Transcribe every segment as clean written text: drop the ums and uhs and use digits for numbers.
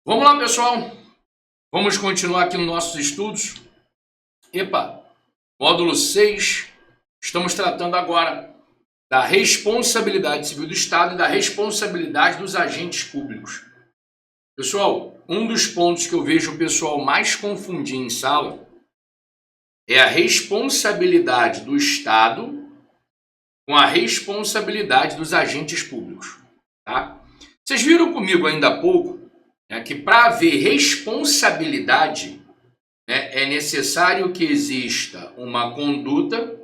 Vamos lá, pessoal. Vamos continuar aqui nos nossos estudos. Módulo 6. Estamos tratando agora da responsabilidade civil do Estado e da responsabilidade dos agentes públicos. Pessoal, um dos pontos que eu vejo o pessoal mais confundir em sala é a responsabilidade do Estado com a responsabilidade dos agentes públicos. Tá? Vocês viram comigo ainda há pouco que para haver responsabilidade, é necessário que exista uma conduta,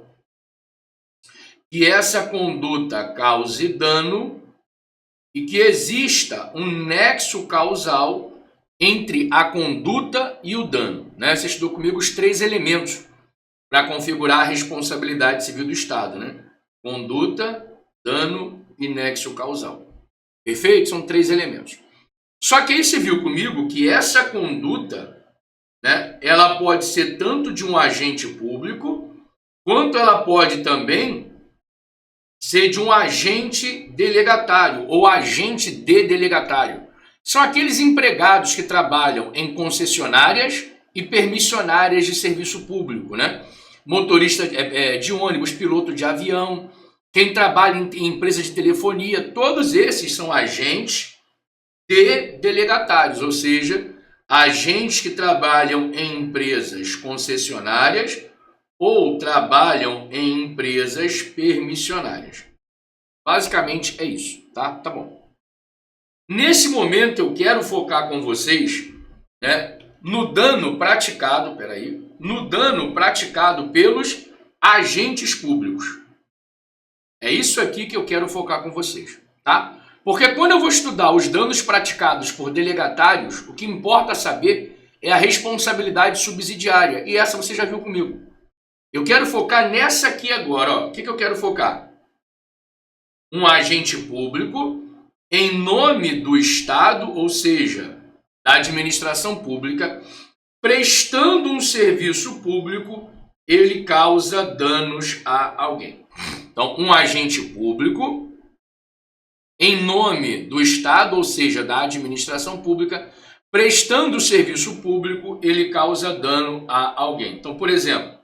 que essa conduta cause dano e que exista um nexo causal entre a conduta e o dano. Você estudou comigo os 3 elementos para configurar a responsabilidade civil do Estado. Conduta, dano e nexo causal. Perfeito? São 3 elementos. Só que aí você viu comigo que essa conduta, ela pode ser tanto de um agente público, quanto ela pode também ser de um agente delegatário ou agente de delegatário. São aqueles empregados que trabalham em concessionárias e permissionárias de serviço público, Motorista de ônibus, piloto de avião, quem trabalha em empresa de telefonia, todos esses são agentes de delegatários, ou seja, agentes que trabalham em empresas concessionárias ou trabalham em empresas permissionárias. Basicamente é isso, tá? Tá bom. Nesse momento eu quero focar com vocês, no dano praticado, no dano praticado pelos agentes públicos. É isso aqui que eu quero focar com vocês, tá? Porque quando eu vou estudar os danos praticados por delegatários, o que importa saber é a responsabilidade subsidiária. E essa você já viu comigo. Eu quero focar nessa aqui agora. O que eu quero focar? Um agente público em nome do Estado, ou seja, da administração pública, prestando um serviço público, ele causa danos a alguém. Então, um agente público em nome do Estado, ou seja, da administração pública, prestando serviço público, ele causa dano a alguém. Então, por exemplo,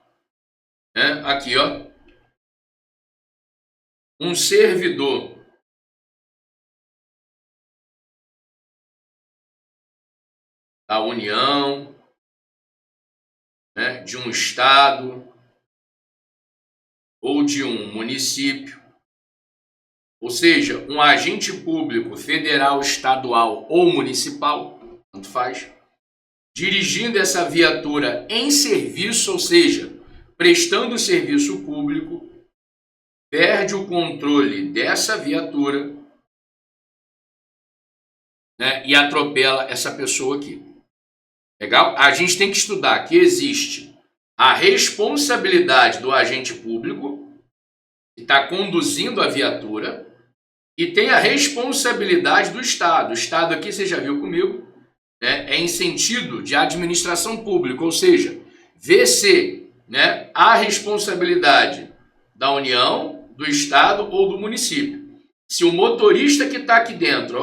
aqui, um servidor da União, de um Estado ou de um município, ou seja, um agente público federal, estadual ou municipal, tanto faz, dirigindo essa viatura em serviço, ou seja, prestando serviço público, perde o controle dessa viatura, e atropela essa pessoa aqui. Legal? A gente tem que estudar que existe a responsabilidade do agente público que está conduzindo a viatura, e tem a responsabilidade do Estado. O Estado aqui, você já viu comigo, é em sentido de administração pública, ou seja, vê-se a responsabilidade da União, do Estado ou do município. Se o motorista que está aqui dentro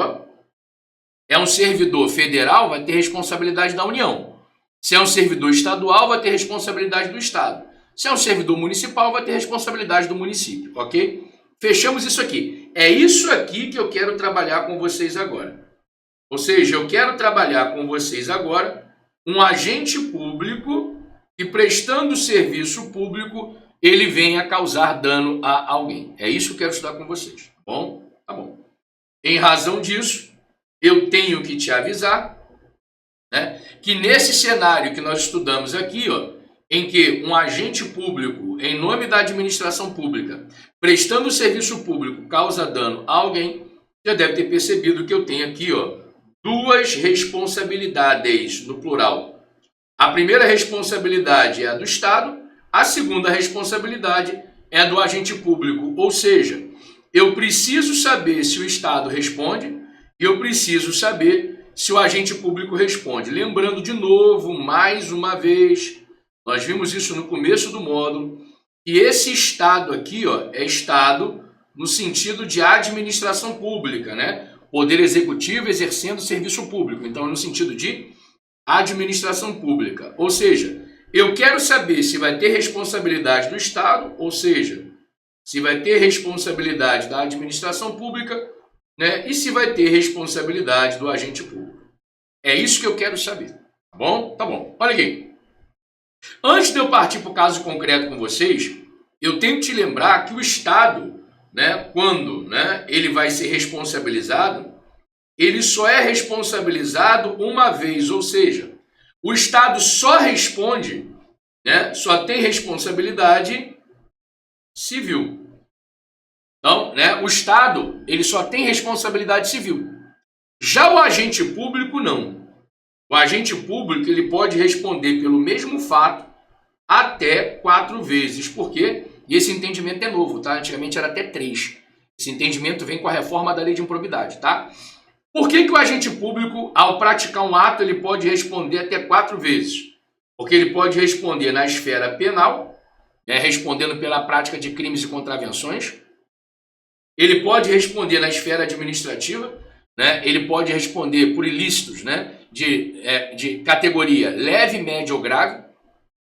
é um servidor federal, vai ter responsabilidade da União. Se é um servidor estadual, vai ter responsabilidade do Estado. Se é um servidor municipal, vai ter responsabilidade do município, ok? Fechamos isso aqui. É isso aqui que eu quero trabalhar com vocês agora. Ou seja, eu quero trabalhar com vocês agora um agente público que, prestando serviço público, ele venha causar dano a alguém. É isso que eu quero estudar com vocês, tá bom? Tá bom. Em razão disso, eu tenho que te avisar, que nesse cenário que nós estudamos aqui, em que um agente público, em nome da administração pública, prestando serviço público, causa dano a alguém, já deve ter percebido que eu tenho aqui 2 responsabilidades, no plural. A primeira responsabilidade é a do Estado, a segunda responsabilidade é a do agente público. Ou seja, eu preciso saber se o Estado responde e eu preciso saber se o agente público responde. Lembrando de novo, mais uma vez, nós vimos isso no começo do módulo, que esse Estado aqui é Estado no sentido de administração pública, Poder executivo exercendo serviço público. Então, no sentido de administração pública. Ou seja, eu quero saber se vai ter responsabilidade do Estado, ou seja, se vai ter responsabilidade da administração pública, né? E se vai ter responsabilidade do agente público. É isso que eu quero saber. Tá bom? Tá bom. Olha aqui. Antes de eu partir para o caso concreto com vocês, eu tenho que te lembrar que o Estado, né, quando, né, ele vai ser responsabilizado, ele só é responsabilizado uma vez, ou seja, o Estado só responde, né, só tem responsabilidade civil. Então, né, o Estado, ele só tem responsabilidade civil. Já o agente público, não. O agente público, ele pode responder pelo mesmo fato até 4 vezes. Por quê? E esse entendimento é novo, tá? Antigamente era até 3. Esse entendimento vem com a reforma da lei de improbidade, tá? Por que que o agente público, ao praticar um ato, ele pode responder até 4 vezes? Porque ele pode responder na esfera penal, né, respondendo pela prática de crimes e contravenções. Ele pode responder na esfera administrativa, né? Ele pode responder por ilícitos, né, de categoria leve, média ou grave.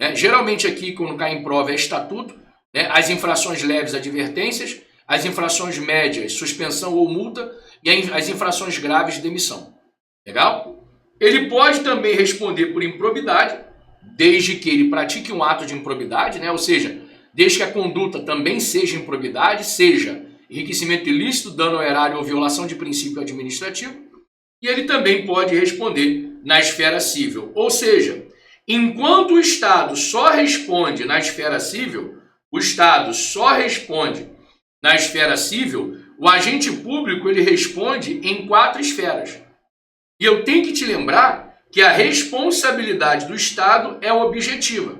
Né? Geralmente aqui, quando cai em prova, é estatuto. Né? As infrações leves, advertências. As infrações médias, suspensão ou multa. E as infrações graves, demissão. Legal? Ele pode também responder por improbidade, desde que ele pratique um ato de improbidade, né? Ou seja, desde que a conduta também seja improbidade, seja enriquecimento ilícito, dano ao erário ou violação de princípio administrativo. E ele também pode responder na esfera civil. Ou seja, enquanto o Estado só responde na esfera civil, o agente público ele responde em 4 esferas. E eu tenho que te lembrar que a responsabilidade do Estado é objetiva.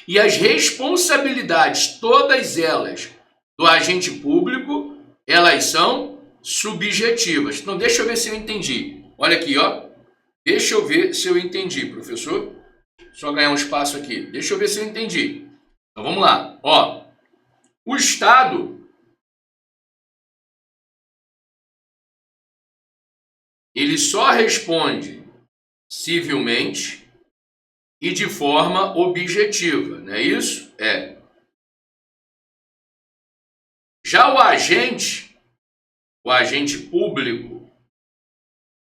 E as responsabilidades, todas elas, do agente público, elas são subjetivas. Então, deixa eu ver se eu entendi. Olha aqui, ó. Deixa eu ver se eu entendi, professor. Só ganhar um espaço aqui. Deixa eu ver se eu entendi. Então, vamos lá. Ó, o Estado, ele só responde civilmente e de forma objetiva, não é isso? É. Já o agente público,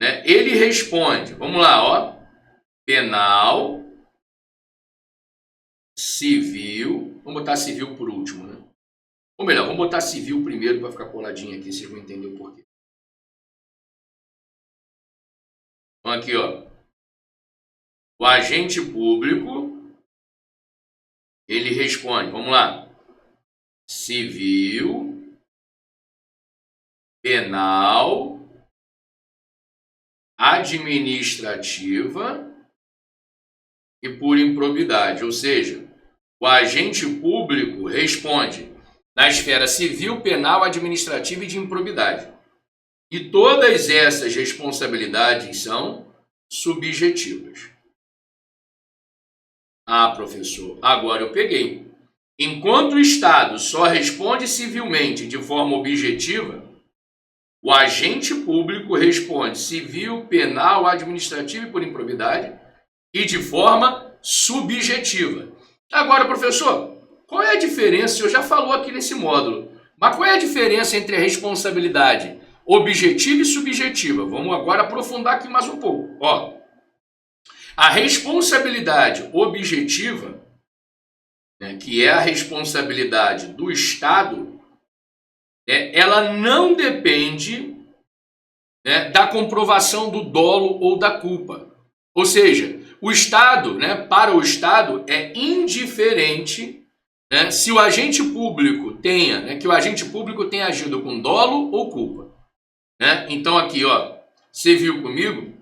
né, ele responde, vamos lá, ó, penal, civil, vamos botar civil por último, né? Ou melhor, vamos botar civil primeiro para ficar coladinho aqui, vocês vão entender o porquê. Então aqui, ó, o agente público, ele responde, vamos lá, civil, penal, administrativa e por improbidade. Ou seja, o agente público responde na esfera civil, penal, administrativa e de improbidade. E todas essas responsabilidades são subjetivas. Ah, professor, agora eu peguei. Enquanto o Estado só responde civilmente de forma objetiva, o agente público responde civil, penal, administrativo e por improbidade e de forma subjetiva. Agora, professor, qual é a diferença? O senhor já falou aqui nesse módulo, mas qual é a diferença entre a responsabilidade objetiva e subjetiva? Vamos agora aprofundar aqui mais um pouco. Ó, a responsabilidade objetiva, né, que é a responsabilidade do Estado, ela não depende, né, da comprovação do dolo ou da culpa. Ou seja, o Estado, né, para o Estado é indiferente, né, se o agente público tenha, né, que o agente público tenha agido com dolo ou culpa. Né? Então aqui, ó, você viu comigo?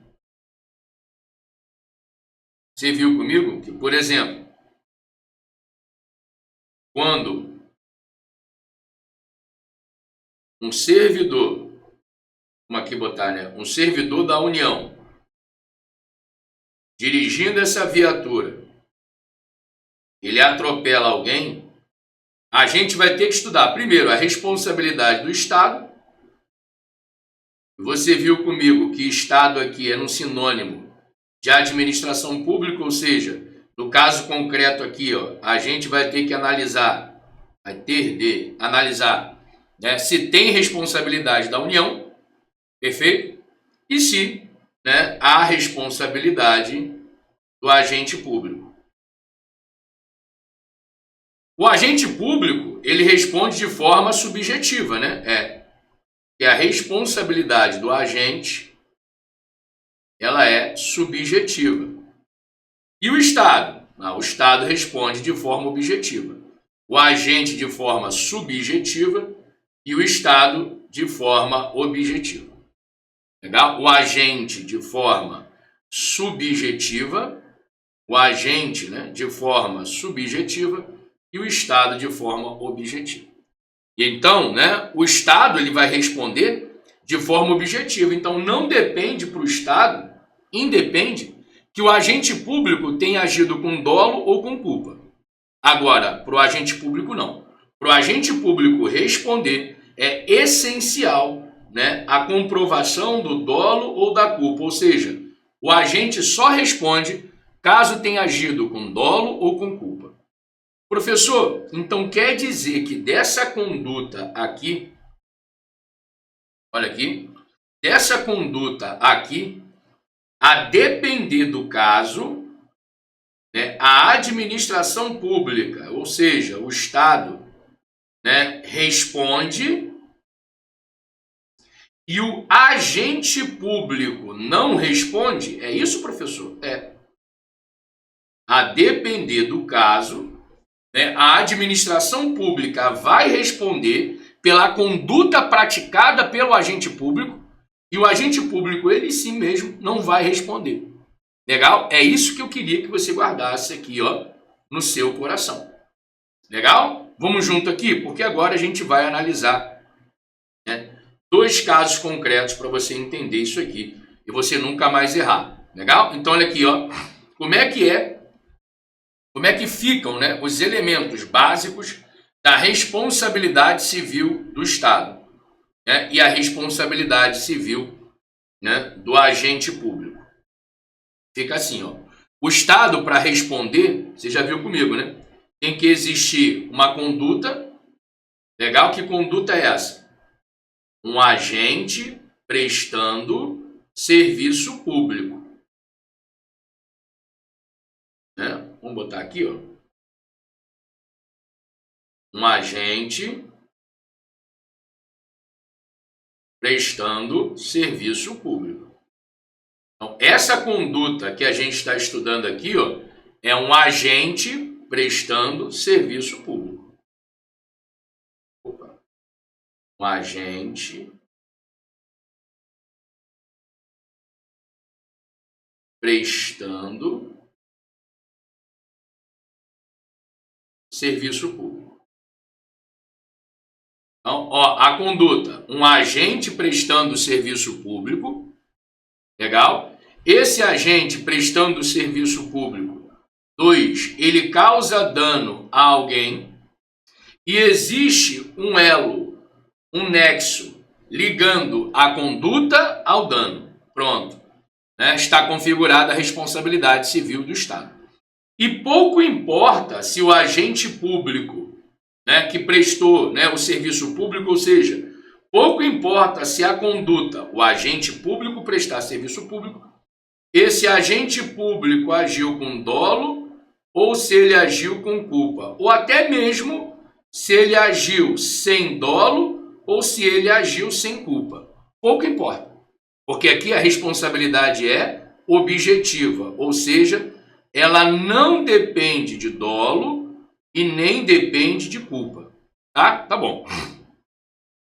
Você viu comigo que, por exemplo, quando um servidor, vamos aqui botar, né, um servidor da União, dirigindo essa viatura, ele atropela alguém, a gente vai ter que estudar, primeiro, a responsabilidade do Estado. Você viu comigo que Estado aqui é um sinônimo de administração pública, ou seja, no caso concreto aqui, ó, a gente vai ter que analisar, né, se tem responsabilidade da União, perfeito? E se, né, há responsabilidade do agente público. O agente público, ele responde de forma subjetiva, né? Que a responsabilidade do agente, ela é subjetiva. E o Estado? O Estado responde de forma objetiva. O agente de forma subjetiva e o Estado de forma objetiva. Legal? O agente de forma subjetiva, o agente, né, de forma subjetiva e o Estado de forma objetiva. E então, né, o Estado ele vai responder de forma objetiva. Então, não depende para o Estado, independe que o agente público tenha agido com dolo ou com culpa. Agora, para o agente público, não. Para o agente público responder, é essencial, né, a comprovação do dolo ou da culpa. Ou seja, o agente só responde caso tenha agido com dolo ou com culpa. Professor, então quer dizer que dessa conduta aqui, olha aqui, dessa conduta aqui, a depender do caso, né, a administração pública, ou seja, o Estado, né, responde e o agente público não responde? É isso, professor? É. A depender do caso, né, a administração pública vai responder pela conduta praticada pelo agente público e o agente público, ele sim mesmo, não vai responder. Legal? É isso que eu queria que você guardasse aqui, ó, no seu coração. Legal? Vamos junto aqui, porque agora a gente vai analisar, né, 2 casos concretos para você entender isso aqui e você nunca mais errar. Legal? Então, olha aqui, ó, como é que ficam, né, os elementos básicos da responsabilidade civil do Estado, né, e a responsabilidade civil, né, do agente público. Fica assim, ó. O Estado, para responder, você já viu comigo, né? Tem que existir uma conduta. Legal? Que conduta é essa? Um agente prestando serviço público. Né? Vamos botar aqui, ó. Um agente prestando serviço público. Então, essa conduta que a gente está estudando aqui, ó, é um agente prestando serviço público. Um agente prestando serviço público. Então, ó, a conduta, um agente prestando serviço público, legal? Esse agente prestando serviço público, 2, ele causa dano a alguém e existe um elo, um nexo, ligando a conduta ao dano. Pronto. Né? Está configurada a responsabilidade civil do Estado. E pouco importa se o agente público, né, que prestou, né, o serviço público, ou seja, pouco importa se a conduta, o agente público prestar serviço público, esse agente público agiu com dolo ou se ele agiu com culpa, ou até mesmo se ele agiu sem dolo ou se ele agiu sem culpa. Pouco importa, porque aqui a responsabilidade é objetiva, ou seja, ela não depende de dolo e nem depende de culpa. Tá bom.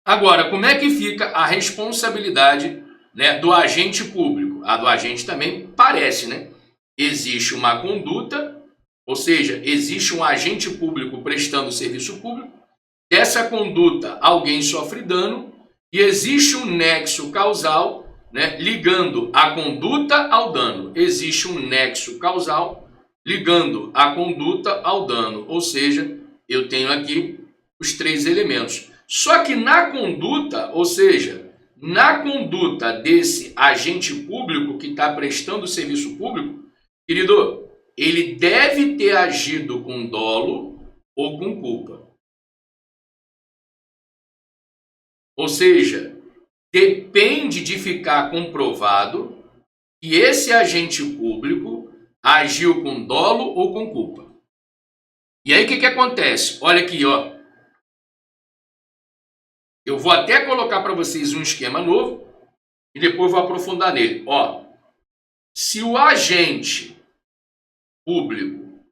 Agora, como é que fica a responsabilidade, né, do agente público? A do agente também parece, né? Existe uma conduta, ou seja, existe um agente público prestando serviço público. Dessa conduta, alguém sofre dano e existe um nexo causal, né, ligando a conduta ao dano. Existe um nexo causal ligando a conduta ao dano. Ou seja, eu tenho aqui os 3 elementos. Só que na conduta, ou seja, na conduta desse agente público que está prestando serviço público, querido, ele deve ter agido com dolo ou com culpa. Ou seja, depende de ficar comprovado que esse agente público agiu com dolo ou com culpa. E aí o que acontece? Olha aqui, ó. Eu vou até colocar para vocês um esquema novo e depois vou aprofundar nele. Ó, se o agente público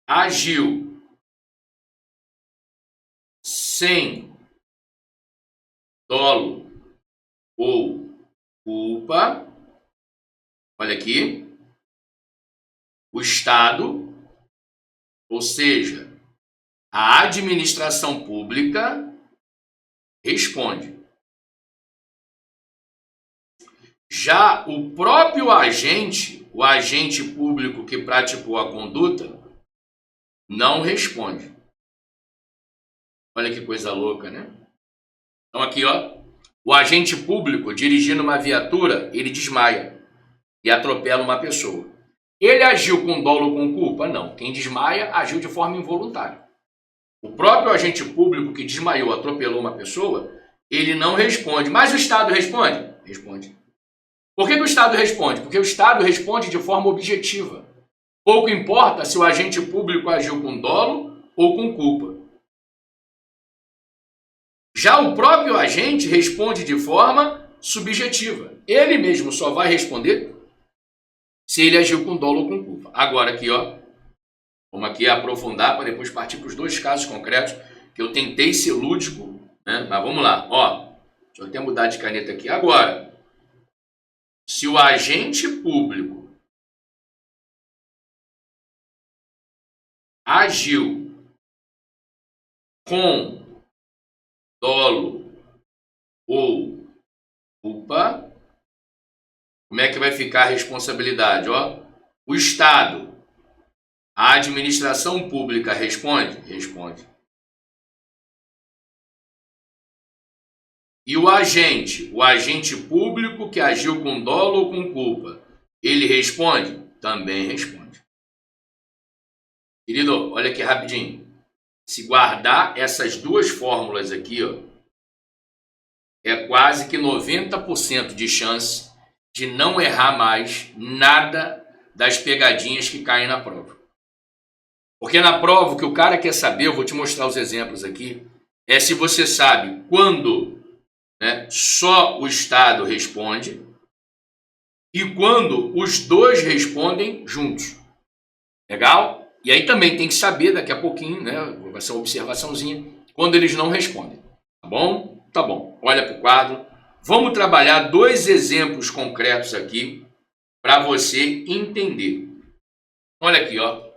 agiu sem dolo ou culpa, olha aqui, o Estado, ou seja, a administração pública, responde. Já o próprio agente, o agente público que praticou a conduta, não responde. Olha que coisa louca, né? Então aqui, ó, o agente público dirigindo uma viatura, ele desmaia e atropela uma pessoa. Ele agiu com dolo ou com culpa? Não. Quem desmaia agiu de forma involuntária. O próprio agente público que desmaiou, atropelou uma pessoa, ele não responde. Mas o Estado responde? Responde. Por que o Estado responde? Porque o Estado responde de forma objetiva. Pouco importa se o agente público agiu com dolo ou com culpa. Já o próprio agente responde de forma subjetiva. Ele mesmo só vai responder se ele agiu com dolo ou com culpa. Agora aqui, ó, vamos aqui aprofundar para depois partir para os dois casos concretos que eu tentei ser lúdico, né? Mas vamos lá, ó, deixa eu até mudar de caneta aqui. Agora, se o agente público agiu com dolo ou culpa, como é que vai ficar a responsabilidade? Ó, o Estado, a administração pública responde? Responde. E o agente público que agiu com dolo ou com culpa, ele responde? Também responde. Querido, olha aqui rapidinho. Se guardar essas duas fórmulas aqui, ó, é quase que 90% de chance de não errar mais nada das pegadinhas que caem na prova. Porque na prova, o que o cara quer saber, eu vou te mostrar os exemplos aqui, é se você sabe quando, né, só o Estado responde e quando os dois respondem juntos. Legal? E aí também tem que saber, daqui a pouquinho, né, vai ser uma observaçãozinha, quando eles não respondem. Tá bom? Tá bom. Olha para o quadro. Vamos trabalhar dois exemplos concretos aqui para você entender. Olha aqui, ó.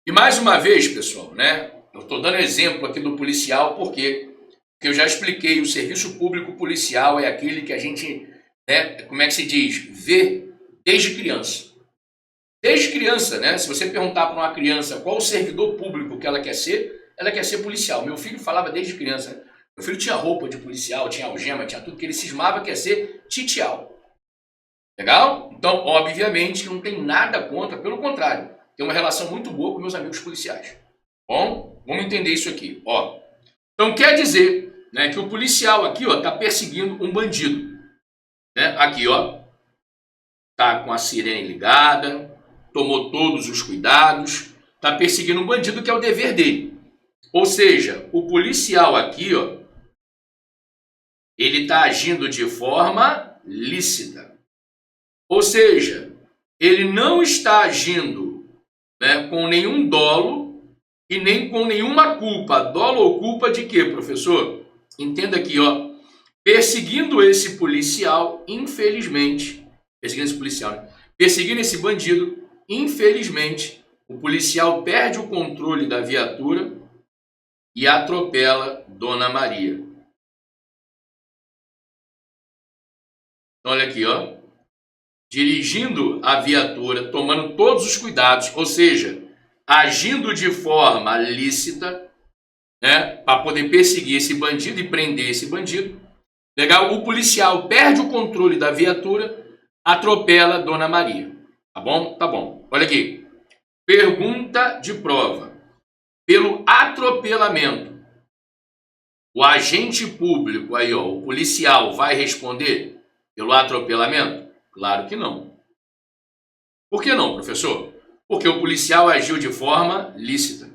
E mais uma vez, pessoal, né, eu estou dando exemplo aqui do policial, porque eu já expliquei, o serviço público policial é aquele que a gente, né, como é que se diz, vê desde criança. Desde criança, né? Se você perguntar para uma criança qual o servidor público que ela quer ser policial. Meu filho falava desde criança, né? Meu filho tinha roupa de policial, tinha algema, tinha tudo, que ele cismava que ia ser titial. Legal? Então, obviamente, que não tem nada contra, pelo contrário, tem uma relação muito boa com meus amigos policiais. Bom, vamos entender isso aqui, ó. Então, quer dizer, né, que o policial aqui, ó, tá perseguindo um bandido, né? Aqui, ó, tá com a sirene ligada, tomou todos os cuidados, tá perseguindo um bandido, que é o dever dele. Ou seja, o policial aqui, ó, ele tá agindo de forma lícita. Ou seja, ele não está agindo, né, com nenhum dolo e nem com nenhuma culpa. Dolo ou culpa de quê, professor? Entenda aqui, ó. Perseguindo esse policial, infelizmente, perseguindo esse bandido, infelizmente, o policial perde o controle da viatura e atropela Dona Maria. Então, olha aqui, ó. Dirigindo a viatura, tomando todos os cuidados, ou seja, agindo de forma lícita, né, para poder perseguir esse bandido e prender esse bandido. Legal? O policial perde o controle da viatura, atropela Dona Maria. Tá bom? Tá bom. Olha aqui. Pergunta de prova. Pelo atropelamento, o agente público aí, ó, o policial vai responder pelo atropelamento? Claro que não. Por que não, professor? Porque o policial agiu de forma lícita.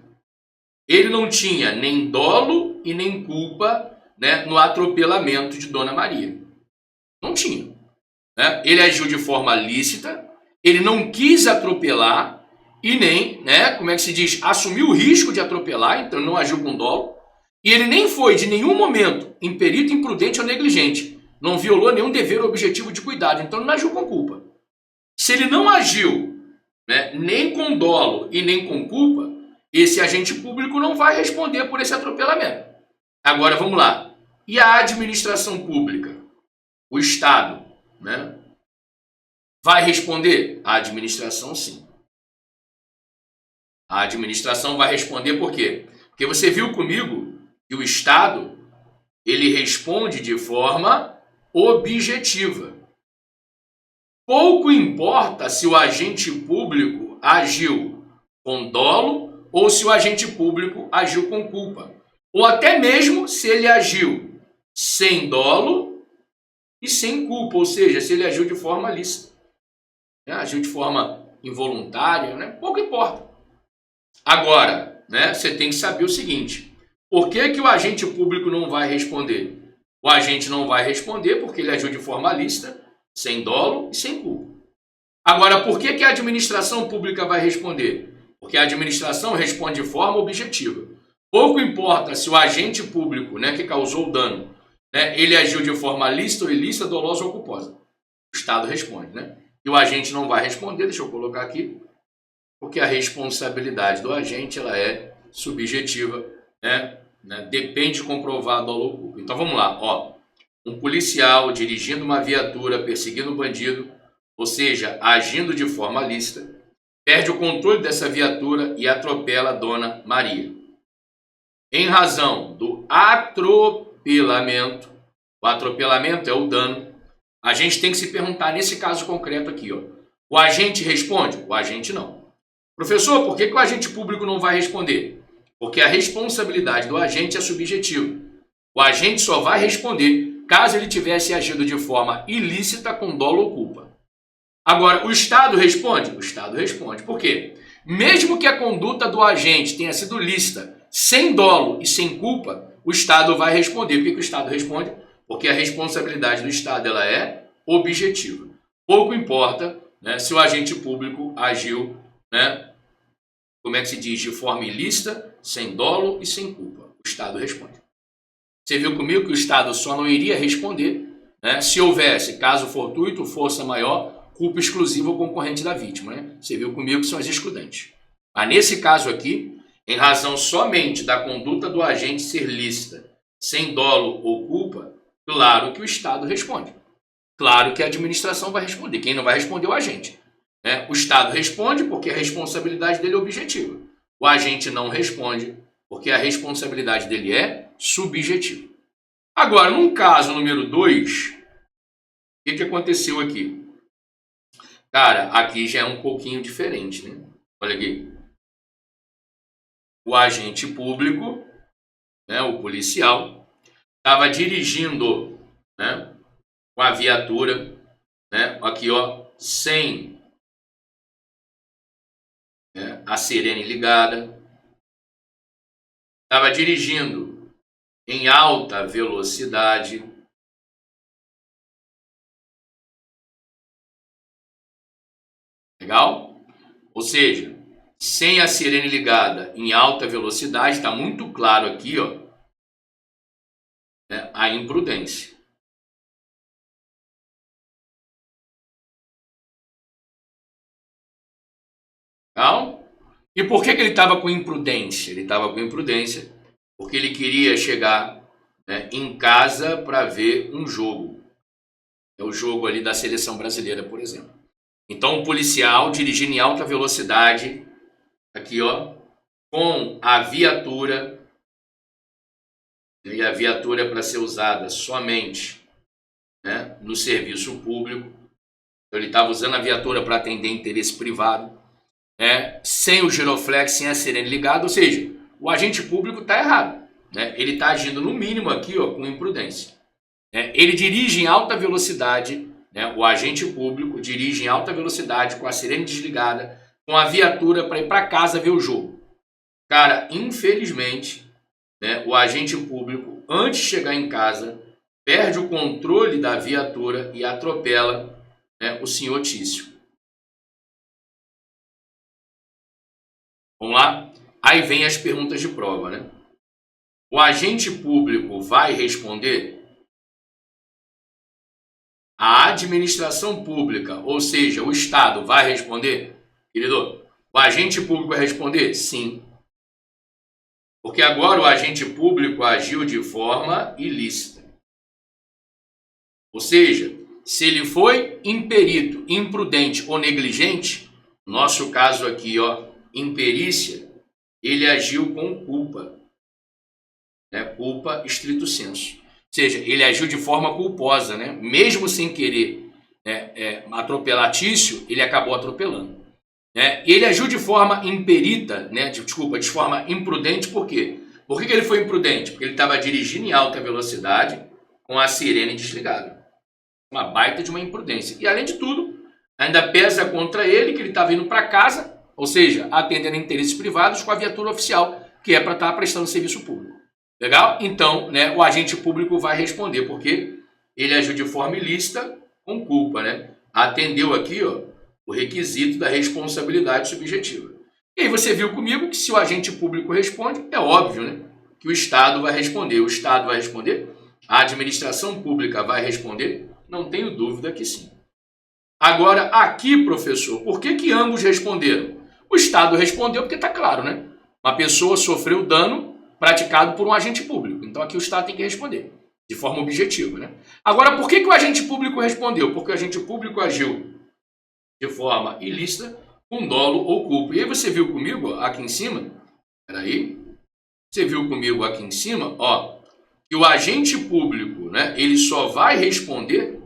Ele não tinha nem dolo e nem culpa, né, no atropelamento de Dona Maria. Não tinha. Né? Ele agiu de forma lícita, ele não quis atropelar e nem, né, como é que se diz, assumiu o risco de atropelar, então não agiu com dolo. E ele nem foi, de nenhum momento, imperito, imprudente ou negligente. Não violou nenhum dever ou objetivo de cuidado, então ele não agiu com culpa. Se ele não agiu, né, nem com dolo e nem com culpa, esse agente público não vai responder por esse atropelamento. Agora vamos lá. E a administração pública? O Estado, né? Vai responder? A administração, sim. A administração vai responder por quê? Porque você viu comigo que o Estado, ele responde de forma objetiva. Pouco importa se o agente público agiu com dolo ou se o agente público agiu com culpa. Ou até mesmo se ele agiu sem dolo e sem culpa, ou seja, se ele agiu de forma lícita. Né? Agiu de forma involuntária, né? Pouco importa. Agora, né, você tem que saber o seguinte, por que o agente público não vai responder? O agente não vai responder porque ele agiu de forma lícita, sem dolo e sem culpa. Agora, por que a administração pública vai responder? Porque a administração responde de forma objetiva. Pouco importa se o agente público, né, que causou o dano, né, ele agiu de forma lícita ou ilícita, dolosa ou culposa. O Estado responde, né? E o agente não vai responder, deixa eu colocar aqui, porque a responsabilidade do agente ela é subjetiva, né? Depende de comprovar dolo ou culpa. Então vamos lá, ó. Um policial dirigindo uma viatura, perseguindo um bandido, ou seja, agindo de forma lícita, perde o controle dessa viatura e atropela a Dona Maria. Em razão do atropelamento, o atropelamento é o dano, a gente tem que se perguntar nesse caso concreto aqui, ó. O agente responde? O agente não. Professor, por que o agente público não vai responder? Porque a responsabilidade do agente é subjetiva. O agente só vai responder caso ele tivesse agido de forma ilícita com dolo ou culpa. Agora, o Estado responde? O Estado responde. Por quê? Mesmo que a conduta do agente tenha sido lícita, sem dolo e sem culpa, o Estado vai responder. Por que o Estado responde? Porque a responsabilidade do Estado ela é objetiva. Pouco importa, né, se o agente público agiu, né, como é que se diz, de forma ilícita, sem dolo e sem culpa. O Estado responde. Você viu comigo que o Estado só não iria responder, né, se houvesse caso fortuito, força maior, culpa exclusiva ou concorrente da vítima. Né? Você viu comigo que são as excludentes. Mas nesse caso aqui, em razão somente da conduta do agente ser lícita, sem dolo ou culpa, claro que o Estado responde. Claro que a administração vai responder. Quem não vai responder é o agente. Né? O Estado responde porque a responsabilidade dele é objetiva. O agente não responde porque a responsabilidade dele é subjetiva. Agora, num caso número 2, o que aconteceu aqui? Cara, aqui já é um pouquinho diferente, né? Olha aqui. O agente público, né, o policial, estava dirigindo, né, com a viatura, né, aqui, ó, sem, né, a sirene ligada. Estava dirigindo em alta velocidade. Legal? Ou seja, sem a sirene ligada em alta velocidade, está muito claro aqui, ó, né, a imprudência. Legal? E por que ele estava com imprudência? Ele estava com imprudência porque ele queria chegar, né, em casa para ver um jogo. É o jogo ali da seleção brasileira, por exemplo. Então, o policial dirigindo em alta velocidade, aqui, ó, com a viatura, e a viatura é para ser usada somente, né, no serviço público. Então ele estava usando a viatura para atender interesse privado, né, sem o giroflex, sem a sirene ligada, ou seja, o agente público está errado, né? Ele está agindo no mínimo aqui, ó, com imprudência. Ele dirige em alta velocidade, né, o agente público dirige em alta velocidade com a sirene desligada, com a viatura para ir para casa ver o jogo. Cara, infelizmente, né, o agente público, antes de chegar em casa, perde o controle da viatura e atropela, né, o senhor Tício. Vamos lá? Aí vem as perguntas de prova, né? O agente público vai responder? A administração pública, ou seja, o Estado, vai responder? Querido, o agente público vai responder? Sim. Porque agora o agente público agiu de forma ilícita. Ou seja, se ele foi imperito, imprudente ou negligente, nosso caso aqui, ó, imperícia, ele agiu com culpa. Né? Culpa estrito sensu. Ou seja, ele agiu de forma culposa, né? Mesmo sem querer, né, atropelar Tício, ele acabou atropelando. Ele agiu de forma imperita, né? De forma imprudente, por quê? Por que ele foi imprudente? Porque ele estava dirigindo em alta velocidade com a sirene desligada. Uma baita de uma imprudência. E além de tudo, ainda pesa contra ele que ele estava indo para casa, ou seja, atendendo interesses privados com a viatura oficial, que é para estar prestando serviço público. Legal? Então, né, o agente público vai responder, porque ele agiu de forma ilícita com culpa, né? Atendeu aqui, ó, o requisito da responsabilidade subjetiva. E aí você viu comigo que se o agente público responde, é óbvio, né, que o Estado vai responder. O Estado vai responder? A administração pública vai responder? Não tenho dúvida que sim. Agora, aqui, professor, por que ambos responderam? O Estado respondeu porque está claro, né? Uma pessoa sofreu dano praticado por um agente público. Então aqui o Estado tem que responder, de forma objetiva, né? Agora, por que o agente público respondeu? Porque o agente público agiu de forma ilícita, com dolo ou culpa. E aí você viu comigo, ó, aqui em cima, peraí, você viu comigo aqui em cima, ó, que o agente público, né, ele só vai responder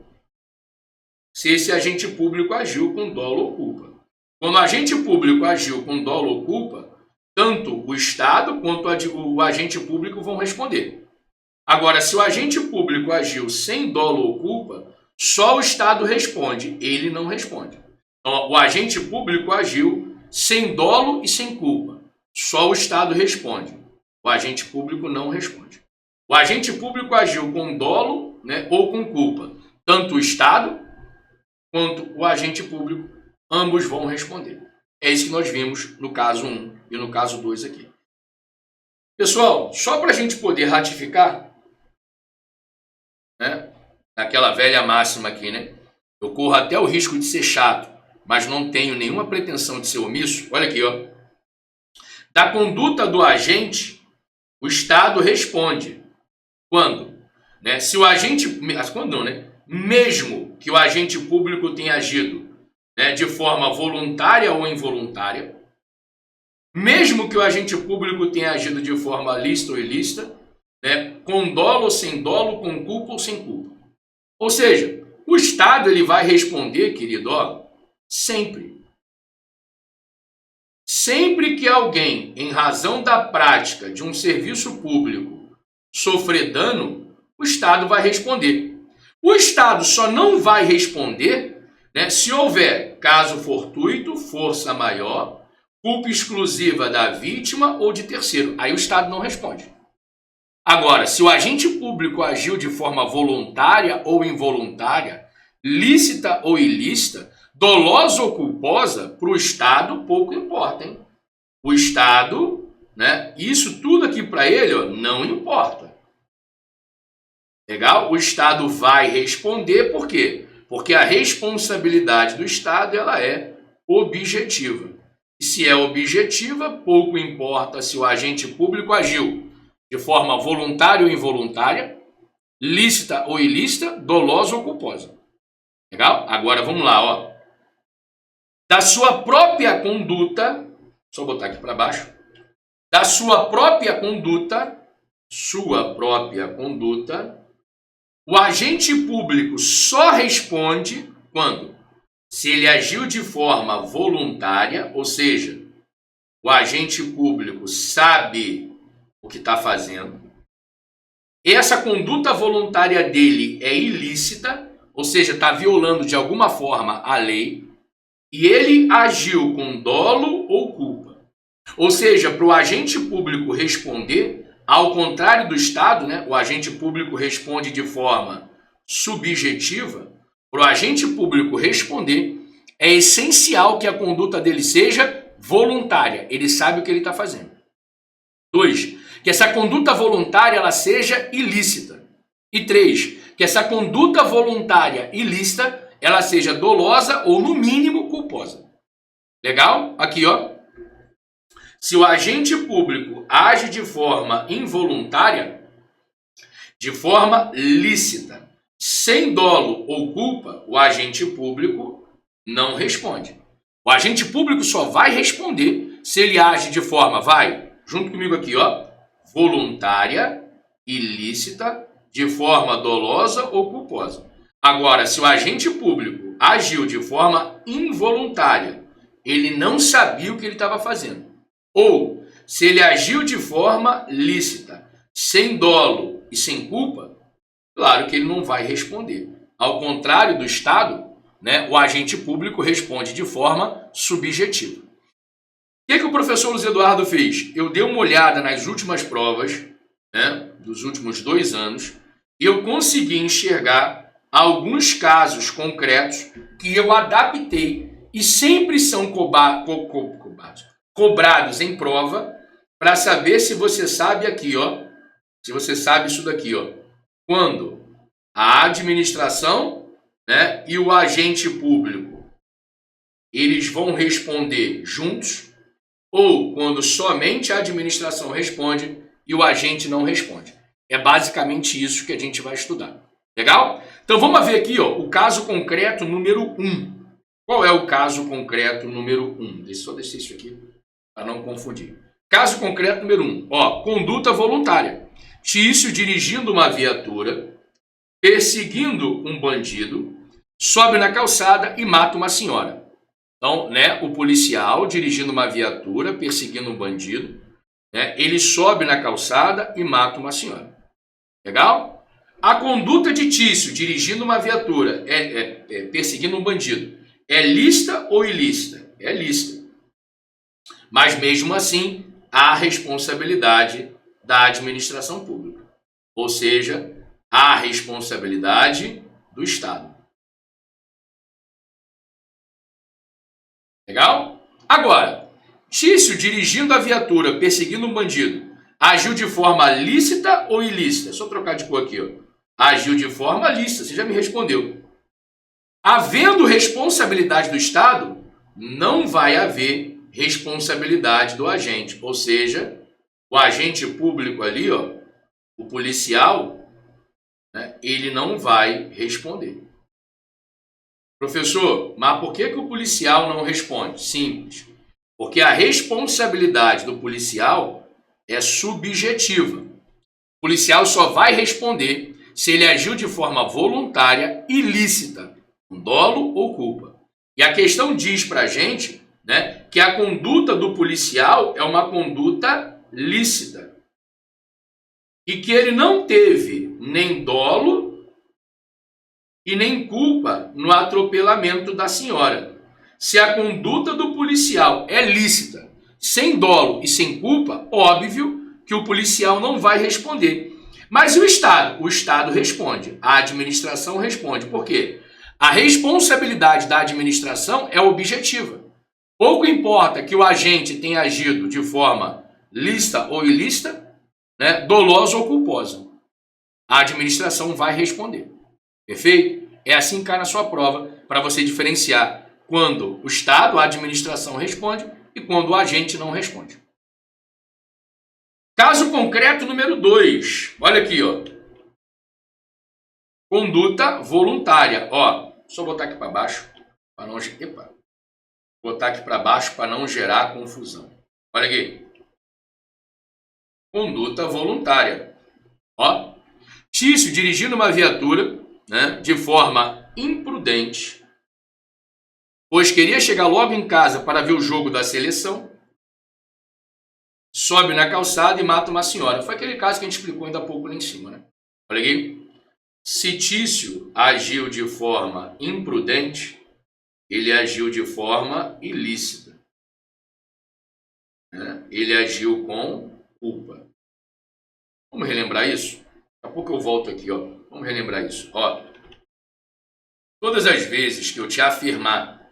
se esse agente público agiu com dolo ou culpa. Quando o agente público agiu com dolo ou culpa, tanto o Estado quanto o agente público vão responder. Agora, se o agente público agiu sem dolo ou culpa, só o Estado responde, ele não responde. Então, o agente público agiu sem dolo e sem culpa. Só o Estado responde. O agente público não responde. O agente público agiu com dolo, né, ou com culpa. Tanto o Estado quanto o agente público, ambos vão responder. É isso que nós vimos no caso 1 e no caso 2 aqui. Pessoal, só para a gente poder ratificar, né, aquela velha máxima aqui, né? Eu corro até o risco de ser chato, mas não tenho nenhuma pretensão de ser omisso. Olha aqui, ó. Da conduta do agente, o Estado responde. Quando? Né? Se o agente... Quando não, né? Mesmo que o agente público tenha agido, né, de forma voluntária ou involuntária, mesmo que o agente público tenha agido de forma lícita ou ilícita, né, com dolo ou sem dolo, com culpa ou sem culpa. Ou seja, o Estado ele vai responder, querido, ó, sempre. Sempre que alguém, em razão da prática de um serviço público, sofrer dano, o Estado vai responder. O Estado só não vai responder, né, se houver caso fortuito, força maior, culpa exclusiva da vítima ou de terceiro. Aí o Estado não responde. Agora, se o agente público agiu de forma voluntária ou involuntária, lícita ou ilícita, dolosa ou culposa, para o Estado pouco importa, hein? O Estado, né, isso tudo aqui para ele, ó, não importa. Legal? O Estado vai responder, por quê? Porque a responsabilidade do Estado ela é objetiva. E se é objetiva, pouco importa se o agente público agiu de forma voluntária ou involuntária, lícita ou ilícita, dolosa ou culposa. Legal? Agora vamos lá, ó. Da sua própria conduta, só botar aqui para baixo, da sua própria conduta, sua própria conduta, o agente público só responde quando? Se ele agiu de forma voluntária, ou seja, o agente público sabe o que está fazendo, essa conduta voluntária dele é ilícita, ou seja, está violando de alguma forma a lei, e ele agiu com dolo ou culpa. Ou seja, para o agente público responder, ao contrário do Estado, né, o agente público responde de forma subjetiva, para o agente público responder, é essencial que a conduta dele seja voluntária. Ele sabe o que ele está fazendo. 2, que essa conduta voluntária ela seja ilícita. E 3, que essa conduta voluntária ilícita ela seja dolosa ou, no mínimo, culposa. Legal? Aqui, ó. Se o agente público age de forma involuntária, de forma lícita, sem dolo ou culpa, o agente público não responde. O agente público só vai responder se ele age de forma, junto comigo aqui, ó, voluntária, ilícita, de forma dolosa ou culposa. Agora, se o agente público agiu de forma involuntária, ele não sabia o que ele estava fazendo, ou se ele agiu de forma lícita, sem dolo e sem culpa, claro que ele não vai responder. Ao contrário do Estado, né, o agente público responde de forma subjetiva. O que o professor Luiz Eduardo fez? Eu dei uma olhada nas últimas provas, né, dos últimos 2 anos, e eu consegui enxergar alguns casos concretos que eu adaptei e sempre são cobrados em prova para saber se você sabe aqui, ó, se você sabe isso daqui, ó, quando a administração, né, e o agente público eles vão responder juntos, ou quando somente a administração responde e o agente não responde. É basicamente isso que a gente vai estudar. Legal? Então vamos ver aqui, ó, o caso concreto número 1. Qual é o caso concreto número 1? Deixa eu só descer isso aqui para não confundir. Caso concreto número 1. Ó, conduta voluntária. Tício dirigindo uma viatura, perseguindo um bandido, sobe na calçada e mata uma senhora. Então, né, o policial dirigindo uma viatura, perseguindo um bandido, né, ele sobe na calçada e mata uma senhora. Legal? A conduta de Tício dirigindo uma viatura, perseguindo um bandido, é lícita ou ilícita? É lícita. Mas mesmo assim, há responsabilidade da administração pública. Ou seja, há responsabilidade do Estado. Legal? Agora, Tício dirigindo a viatura, perseguindo um bandido, agiu de forma lícita ou ilícita? Só trocar de cor aqui, ó. Agiu de forma lícita, você já me respondeu. Havendo responsabilidade do Estado, não vai haver responsabilidade do agente. Ou seja, o agente público ali, ó, o policial, né, ele não vai responder. Professor, mas por que o policial não responde? Simples. Porque a responsabilidade do policial é subjetiva. O policial só vai responder se ele agiu de forma voluntária, ilícita, com dolo ou culpa. E a questão diz para a gente, né, que a conduta do policial é uma conduta lícita. E que ele não teve nem dolo e nem culpa no atropelamento da senhora. Se a conduta do policial é lícita, sem dolo e sem culpa, óbvio que o policial não vai responder. Mas e o Estado? O Estado responde, a administração responde. Por quê? A responsabilidade da administração é objetiva. Pouco importa que o agente tenha agido de forma lícita ou ilícita, né, dolosa ou culposa. A administração vai responder. Perfeito? É assim que cai na sua prova, para você diferenciar quando o Estado, a administração responde e quando o agente não responde. Caso concreto número 2. Olha aqui, ó. Conduta voluntária. Ó, só botar aqui para baixo para não, botar aqui para baixo para não gerar confusão. Olha aqui. Conduta voluntária. Ó, Tício dirigindo uma viatura, né, de forma imprudente, pois queria chegar logo em casa para ver o jogo da seleção, sobe na calçada e mata uma senhora. Foi aquele caso que a gente explicou ainda há pouco lá em cima, né? Olha aqui. Se Tício agiu de forma imprudente, ele agiu de forma ilícita. Né? Ele agiu com culpa. Vamos relembrar isso? Daqui a pouco eu volto aqui, ó. Vamos relembrar isso. Ó, todas as vezes que eu te afirmar,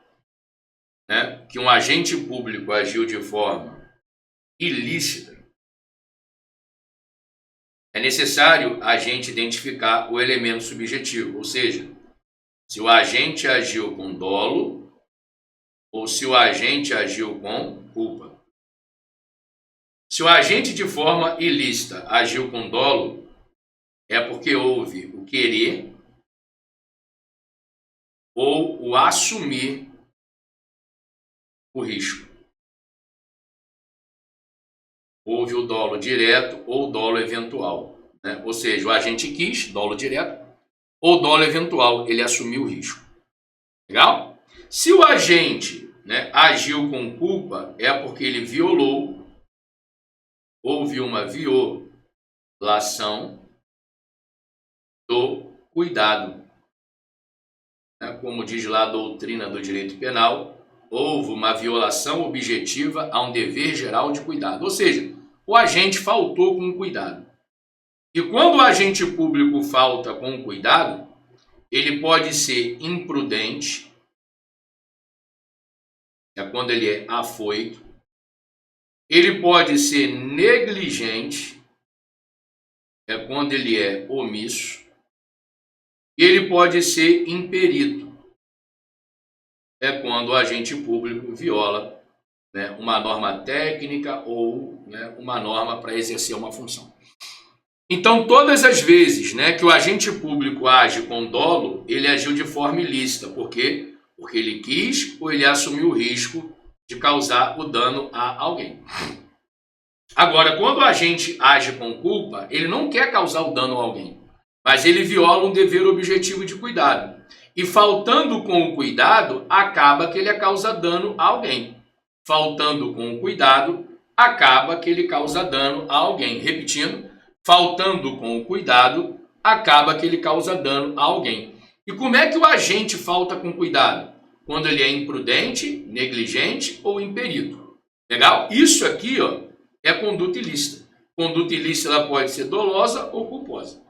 né, que um agente público agiu de forma ilícita, é necessário a gente identificar o elemento subjetivo, ou seja, se o agente agiu com dolo ou se o agente agiu com culpa. Se o agente de forma ilícita agiu com dolo, é porque houve o querer ou o assumir o risco. Houve o dolo direto ou dolo eventual, né? Ou seja, o agente quis, dolo direto, ou dolo eventual, ele assumiu o risco. Legal? Se o agente, né, agiu com culpa, é porque ele violou, houve uma violação do cuidado. Né? Como diz lá a doutrina do direito penal, houve uma violação objetiva a um dever geral de cuidado. Ou seja, o agente faltou com cuidado. E quando o agente público falta com cuidado, ele pode ser imprudente, é quando ele é afoito. Ele pode ser negligente, é quando ele é omisso. E ele pode ser imperito, é quando o agente público viola, né, uma norma técnica ou, né, uma norma para exercer uma função. Então, todas as vezes, né, que o agente público age com dolo, ele agiu de forma ilícita. Por quê? Porque ele quis ou ele assumiu o risco de causar o dano a alguém. Agora, quando o agente age com culpa, ele não quer causar o dano a alguém, mas ele viola um dever objetivo de cuidado. E faltando com o cuidado, acaba que ele causa dano a alguém. Faltando com o cuidado, acaba que ele causa dano a alguém. Repetindo, faltando com o cuidado, acaba que ele causa dano a alguém. E como é que o agente falta com cuidado? Quando ele é imprudente, negligente ou imperito. Legal? Isso aqui, ó, é conduta ilícita. Conduta ilícita ela pode ser dolosa ou culposa.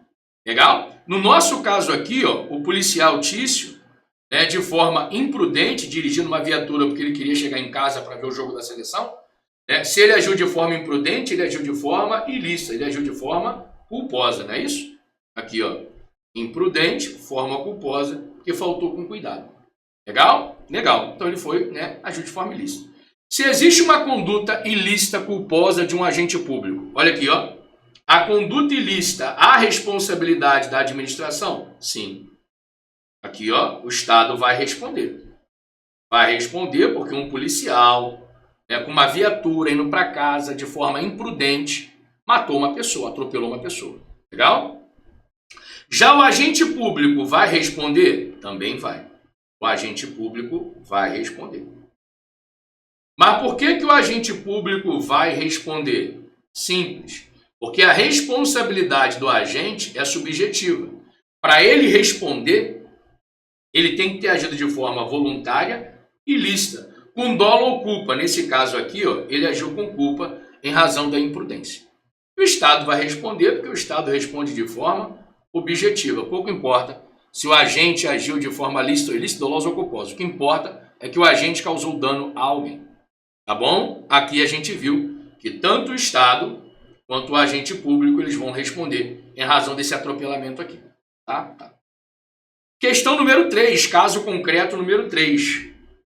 Legal? No nosso caso aqui, ó, o policial Tício, né, de forma imprudente, dirigindo uma viatura porque ele queria chegar em casa para ver o jogo da seleção, né, se ele agiu de forma imprudente, ele agiu de forma ilícita, ele agiu de forma culposa, não é isso? Aqui, ó, imprudente, forma culposa, porque faltou com cuidado. Legal? Legal. Então ele foi, né, agiu de forma ilícita. Se existe uma conduta ilícita culposa de um agente público, olha aqui, ó. A conduta ilícita, a responsabilidade da administração? Sim. Aqui, ó, o Estado vai responder. Vai responder porque um policial, né, com uma viatura indo para casa de forma imprudente, matou uma pessoa, atropelou uma pessoa. Legal? Já o agente público vai responder? Também vai. O agente público vai responder. Mas por que o agente público vai responder? Simples. Porque a responsabilidade do agente é subjetiva. Para ele responder, ele tem que ter agido de forma voluntária e lícita, com dolo ou culpa. Nesse caso aqui, ó, ele agiu com culpa em razão da imprudência. O Estado vai responder porque o Estado responde de forma objetiva. Pouco importa se o agente agiu de forma lícita ou ilícita, dolosa ou culposa. O que importa é que o agente causou dano a alguém. Tá bom? Aqui a gente viu que tanto o Estado quanto o agente público, eles vão responder em razão desse atropelamento aqui. Tá? Questão número 3, caso concreto número 3.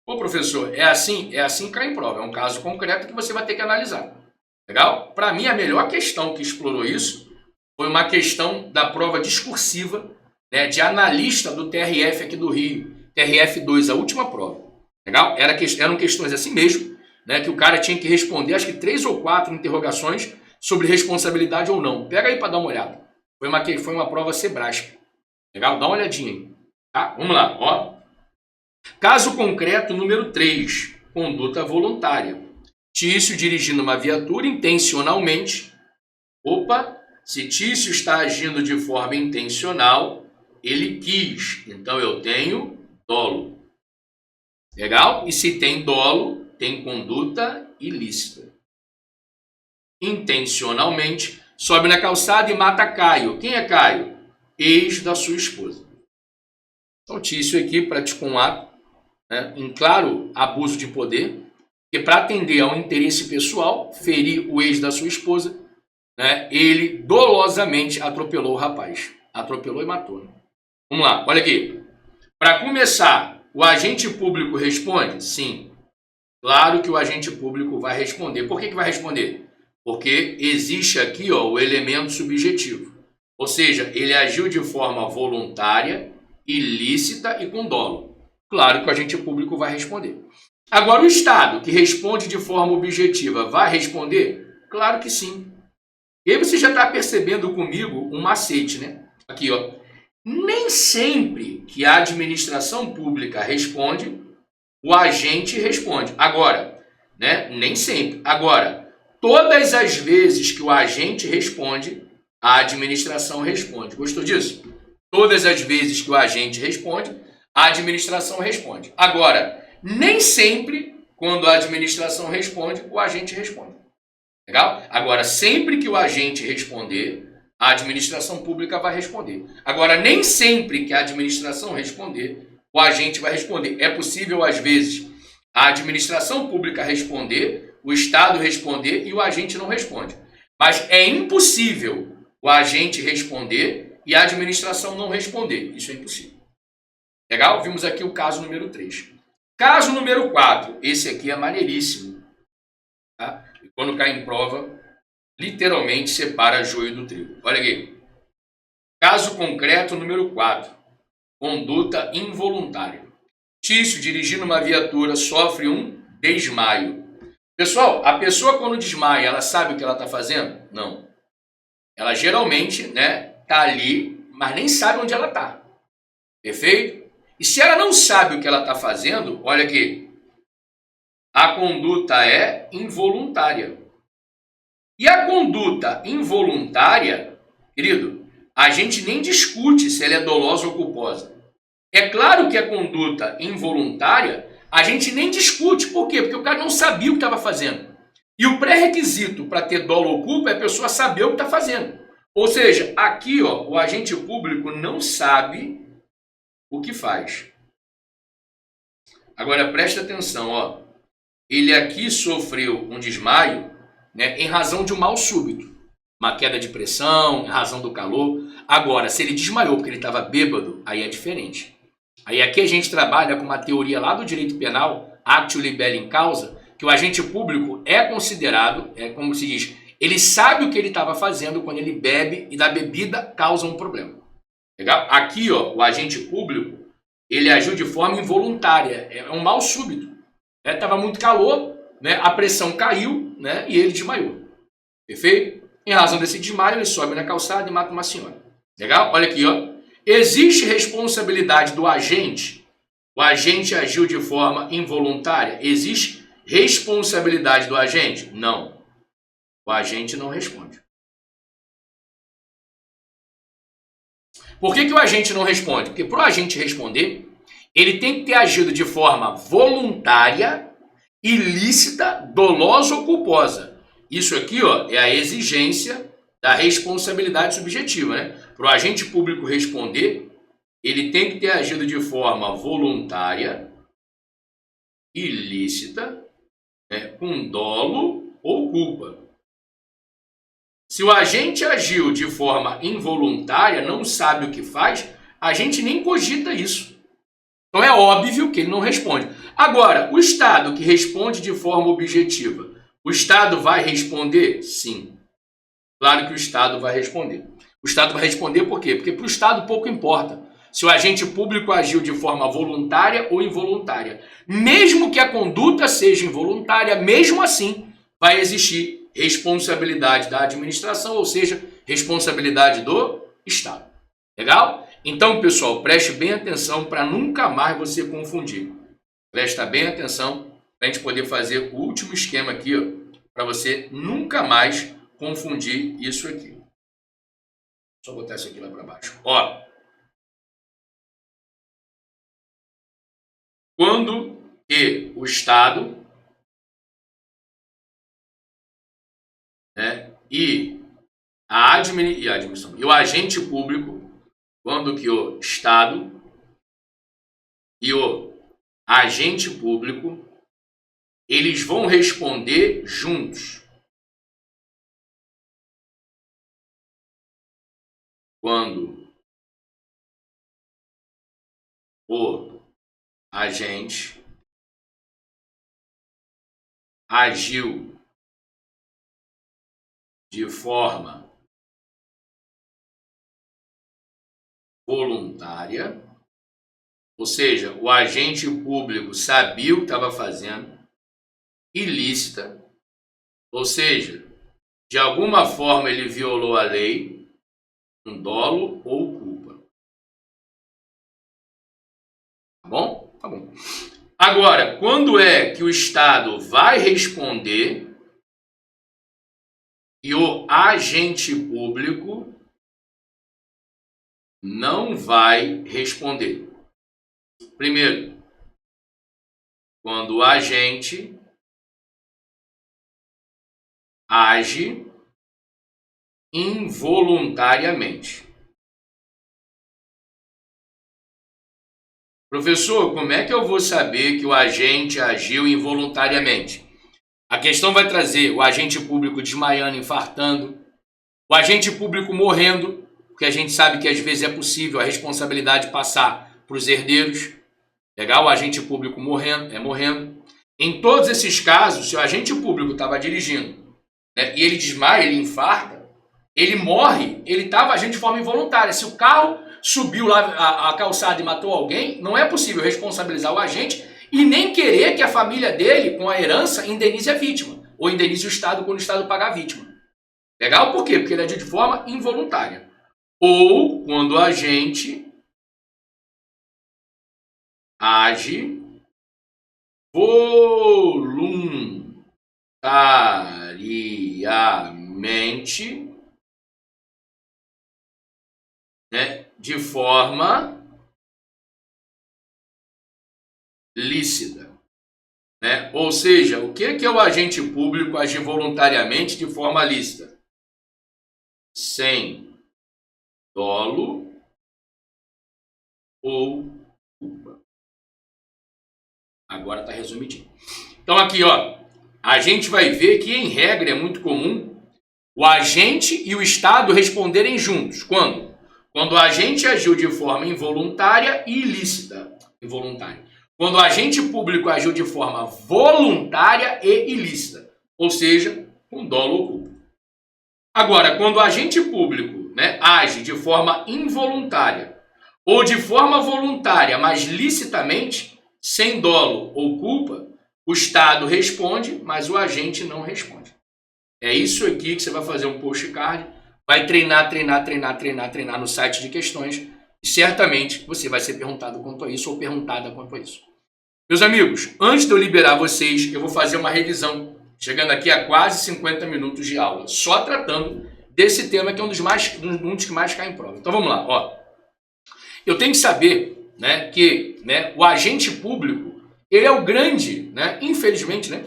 Ô, professor, é assim que cai em prova. É um caso concreto que você vai ter que analisar. Legal? Para mim, a melhor questão que explorou isso foi uma questão da prova discursiva, né, de analista do TRF aqui do Rio. TRF2, a última prova. Legal? Eram questões assim mesmo, né, que o cara tinha que responder, acho que 3 ou 4 interrogações sobre responsabilidade ou não. Pega aí para dar uma olhada. Foi uma prova Sebrasp. Legal? Dá uma olhadinha aí. Tá? Vamos lá, ó. Caso concreto número 3, conduta voluntária. Tício dirigindo uma viatura intencionalmente. Opa, se Tício está agindo de forma intencional, ele quis. Então eu tenho dolo. Legal? E se tem dolo, tem conduta ilícita. Intencionalmente, sobe na calçada e mata Caio. Quem é Caio? Ex da sua esposa. Então, Tício aqui praticou um ato, né, em claro abuso de poder, que para atender a um interesse pessoal, ferir o ex da sua esposa, né, ele dolosamente atropelou o rapaz. Atropelou e matou. Né? Vamos lá, olha aqui. Para começar, o agente público responde? Sim. Claro que o agente público vai responder. Por que vai responder? Porque existe aqui ó, o elemento subjetivo. Ou seja, ele agiu de forma voluntária, ilícita e com dolo. Claro que o agente público vai responder. Agora, o Estado, que responde de forma objetiva, vai responder? Claro que sim. E aí você já está percebendo comigo um macete, né? Aqui, ó. Nem sempre que a administração pública responde, o agente responde. Agora, né? Nem sempre. Agora, todas as vezes que o agente responde, a administração responde. Gostou disso? Todas as vezes que o agente responde, a administração responde. Agora, nem sempre, quando a administração responde, o agente responde. Legal? Agora, sempre que o agente responder, a administração pública vai responder. Agora, nem sempre que a administração responder, o agente vai responder. É possível, às vezes, a administração pública responder, o Estado responder e o agente não responde. Mas é impossível o agente responder e a administração não responder. Isso é impossível. Legal? Vimos aqui o caso número 3. Caso número 4. Esse aqui é maneiríssimo. Tá? E quando cai em prova, literalmente separa joio do trigo. Olha aqui. Caso concreto número 4. Conduta involuntária. Tício, dirigindo uma viatura, sofre um desmaio. Pessoal, a pessoa quando desmaia, ela sabe o que ela está fazendo? Não. Ela geralmente, né, tá ali, mas nem sabe onde ela está. Perfeito? E se ela não sabe o que ela está fazendo, olha aqui. A conduta é involuntária. E a conduta involuntária, querido, a gente nem discute se ela é dolosa ou culposa. É claro que a conduta involuntária, a gente nem discute. Por quê? Porque o cara não sabia o que estava fazendo. E o pré-requisito para ter dolo ou culpa é a pessoa saber o que está fazendo. Ou seja, aqui ó, o agente público não sabe o que faz. Agora presta atenção, ó. Ele aqui sofreu um desmaio, né, em razão de um mal súbito. Uma queda de pressão, em razão do calor. Agora, se ele desmaiou porque ele estava bêbado, aí é diferente. Aí aqui a gente trabalha com uma teoria lá do direito penal, actio libelli in causa, que o agente público é considerado, é como se diz, ele sabe o que ele estava fazendo quando ele bebe e da bebida causa um problema. Legal? Aqui, ó, o agente público, ele agiu de forma involuntária, é um mal súbito. Estava muito calor, né, a pressão caiu, né, e ele desmaiou. Perfeito? Em razão desse desmaio, ele sobe na calçada e mata uma senhora. Legal? Olha aqui, ó. Existe responsabilidade do agente? O agente agiu de forma involuntária? Existe responsabilidade do agente? Não. O agente não responde. Por que o agente não responde? Porque para o agente responder, ele tem que ter agido de forma voluntária, ilícita, dolosa ou culposa. Isso aqui ó, é a exigência da responsabilidade subjetiva. Né? Para o agente público responder, ele tem que ter agido de forma voluntária, ilícita, né, com dolo ou culpa. Se o agente agiu de forma involuntária, não sabe o que faz, a gente nem cogita isso. Então é óbvio que ele não responde. Agora, o Estado que responde de forma objetiva, o Estado vai responder? Sim. Claro que o Estado vai responder. O Estado vai responder por quê? Porque para o Estado pouco importa se o agente público agiu de forma voluntária ou involuntária. Mesmo que a conduta seja involuntária, mesmo assim vai existir responsabilidade da administração, ou seja, responsabilidade do Estado. Legal? Então, pessoal, preste bem atenção para nunca mais você confundir. Presta bem atenção para a gente poder fazer o último esquema aqui, para você nunca mais confundir isso aqui. Só botar isso aqui lá para baixo. Ó, quando que o Estado, né, e o agente público, quando que o Estado e o agente público, eles vão responder juntos. Quando o agente agiu de forma voluntária, ou seja, o agente público sabia o que estava fazendo, ilícita, ou seja, de alguma forma ele violou a lei, com dolo ou culpa. Tá bom? Tá bom. Agora, quando é que o Estado vai responder e o agente público não vai responder? Primeiro, quando o agente age involuntariamente. Professor, como é que eu vou saber que o agente agiu involuntariamente? A questão vai trazer o agente público desmaiando, infartando, o agente público morrendo, porque a gente sabe que às vezes é possível a responsabilidade passar para os herdeiros. Legal? O agente público morrendo. Em todos esses casos, se o agente público estava dirigindo, né, e ele desmaia, ele infarta, ele morre, ele estava agindo de forma involuntária. Se o carro subiu lá a calçada e matou alguém, não é possível responsabilizar o agente e nem querer que a família dele, com a herança, indenize a vítima, ou indenize o Estado quando o Estado pagar a vítima. Legal? Por quê? Porque ele agiu de forma involuntária. Ou quando o agente age voluntariamente, né, de forma lícita, né? Ou seja, o que é o agente público agir voluntariamente de forma lícita? Sem dolo ou culpa. Agora está resumidinho. Então aqui, ó, a gente vai ver que em regra é muito comum o agente e o Estado responderem juntos. Quando? Quando o agente agiu de forma involuntária e ilícita. Involuntária. Quando o agente público agiu de forma voluntária e ilícita. Ou seja, com dolo ou culpa. Agora, quando o agente público, né, age de forma involuntária ou de forma voluntária, mas licitamente, sem dolo ou culpa, o Estado responde, mas o agente não responde. É isso aqui que você vai fazer um postcard, vai treinar no site de questões e certamente você vai ser perguntado quanto a isso ou perguntada quanto a isso. Meus amigos, antes de eu liberar vocês, eu vou fazer uma revisão, chegando aqui a quase 50 minutos de aula, só tratando desse tema que é um dos que mais cai em prova. Então vamos lá, ó. Eu tenho que saber, né, que, né, o agente público, ele é o grande, né, infelizmente, né,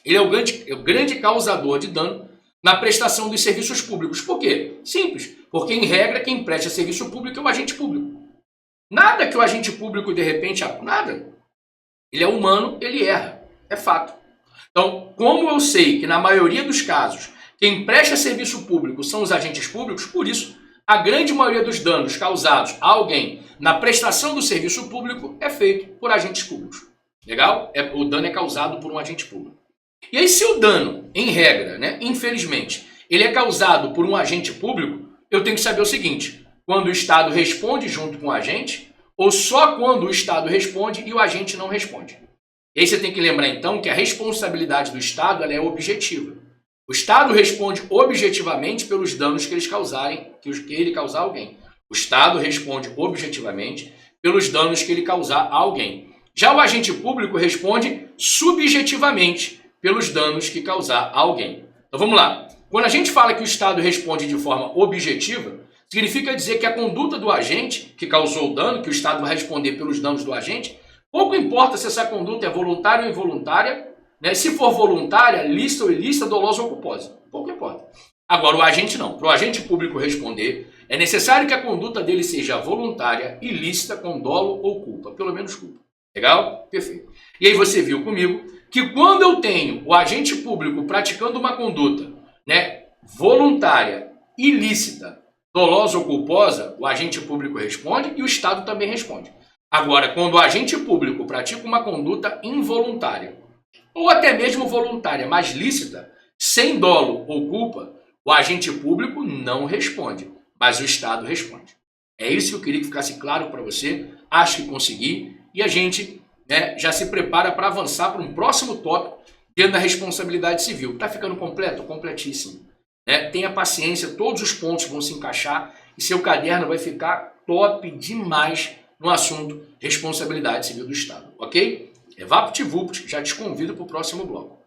ele é o grande causador de dano na prestação dos serviços públicos. Por quê? Simples. Porque, em regra, quem presta serviço público é o agente público. Nada que o agente público, de repente, nada. Ele é humano, ele erra. É fato. Então, como eu sei que, na maioria dos casos, quem presta serviço público são os agentes públicos, por isso, a grande maioria dos danos causados a alguém na prestação do serviço público é feito por agentes públicos. Legal? O dano é causado por um agente público. E aí, se o dano, em regra, né, infelizmente, ele é causado por um agente público, eu tenho que saber o seguinte: quando o Estado responde junto com o agente, ou só quando o Estado responde e o agente não responde. E aí você tem que lembrar, então, que a responsabilidade do Estado ela é objetiva. O Estado responde objetivamente pelos danos que ele causar a alguém. O Estado responde objetivamente pelos danos que ele causar a alguém. Já o agente público responde subjetivamente pelos danos que causar a alguém. Então vamos lá. Quando a gente fala que o Estado responde de forma objetiva, significa dizer que a conduta do agente que causou o dano, que o Estado vai responder pelos danos do agente, pouco importa se essa conduta é voluntária ou involuntária, né? Se for voluntária, lícita ou ilícita, dolosa ou culposa. Pouco importa. Agora, o agente não. Para o agente público responder, é necessário que a conduta dele seja voluntária, ilícita, com dolo ou culpa. Pelo menos culpa. Legal? Perfeito. E aí você viu comigo que quando eu tenho o agente público praticando uma conduta, né, voluntária, ilícita, dolosa ou culposa, o agente público responde e o Estado também responde. Agora, quando o agente público pratica uma conduta involuntária, ou até mesmo voluntária, mas lícita, sem dolo ou culpa, o agente público não responde, mas o Estado responde. É isso que eu queria que ficasse claro para você, acho que consegui, e a gente, né, já se prepara para avançar para um próximo tópico dentro da responsabilidade civil. Está ficando completo? Completíssimo. Né? Tenha paciência, todos os pontos vão se encaixar e seu caderno vai ficar top demais no assunto responsabilidade civil do Estado, ok? É VaptVupt, já te convido para o próximo bloco.